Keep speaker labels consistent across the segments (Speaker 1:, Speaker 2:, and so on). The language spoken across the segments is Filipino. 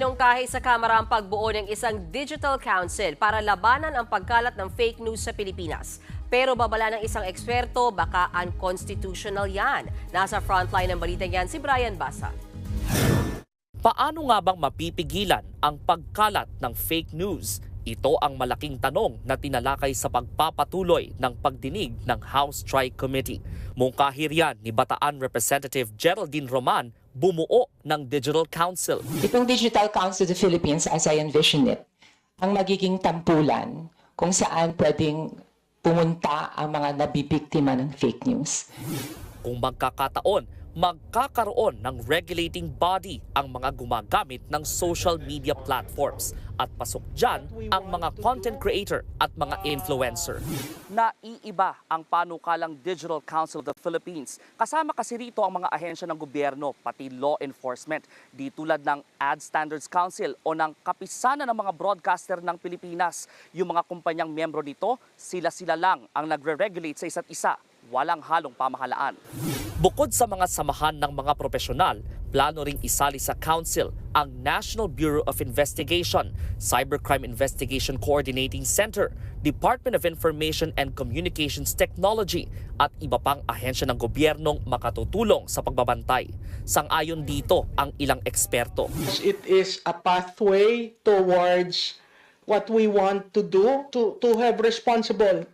Speaker 1: Iminungkahi sa Kamara ang pagbuo ng isang digital council para labanan ang pagkalat ng fake news sa Pilipinas. Pero babala ng isang eksperto, baka unconstitutional yan. Nasa frontline ng balita yan si Brian Basa.
Speaker 2: Paano nga bang mapipigilan ang pagkalat ng fake news? Ito ang malaking tanong na tinalakay sa pagpapatuloy ng pagdinig ng House Tri-Committee. Mungkahir yan ni Bataan Representative Geraldine Roman, bumuo ng Digital Council.
Speaker 3: Itong Digital Council of the Philippines, as I envision it, ang magiging tampulan kung saan pwedeng pumunta ang mga nabibiktima ng fake news.
Speaker 2: Kung magkakataon, magkakaroon ng regulating body ang mga gumagamit ng social media platforms at pasok dyan ang mga content creator at mga influencer. Naiiba ang panukalang Digital Council of the Philippines. Kasama kasi rito ang mga ahensya ng gobyerno, pati law enforcement, di tulad ng Ad Standards Council o ng kapisanan ng mga broadcaster ng Pilipinas. Yung mga kumpanyang miyembro nito, sila-sila lang ang nagre-regulate sa isa't isa. Walang halong pamahalaan. Bukod sa mga samahan ng mga profesional, plano ring isali sa council ang National Bureau of Investigation, Cybercrime Investigation Coordinating Center, Department of Information and Communications Technology at iba pang ahensya ng gobyernong makatutulong sa pagbabantay. Sang-ayon dito ang ilang eksperto.
Speaker 4: It is a pathway towards what we want to do, to have responsible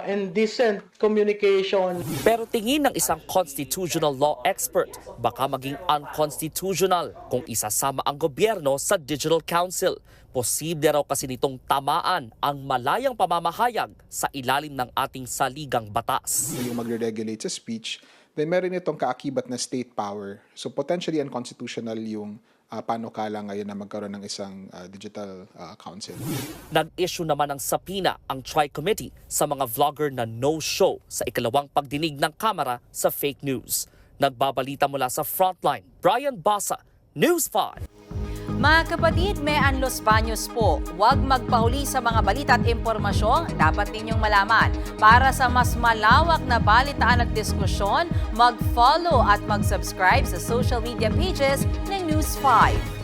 Speaker 4: and decent communication.
Speaker 2: Pero tingin ng isang constitutional law expert, baka maging unconstitutional kung isasama ang gobyerno sa Digital Council. Posible raw kasi nitong tamaan ang malayang pamamahayag sa ilalim ng ating saligang batas.
Speaker 5: Yung magre-regulate sa speech, then meron itong kaakibat na state power. So potentially unconstitutional yung panukala ngayon na magkaroon ng isang digital council.
Speaker 2: Nag-issue naman ng sapina ang Tri-Committee sa mga vlogger na no-show sa ikalawang pagdinig ng Kamara sa fake news. Nagbabalita mula sa Frontline, Brian Basa, News 5.
Speaker 6: Mga kapatid, may Los Baños po. Huwag magpahuli sa mga balita at impormasyong dapat ninyong malaman. Para sa mas malawak na balitaan at diskusyon, mag-follow at mag-subscribe sa social media pages ng News 5.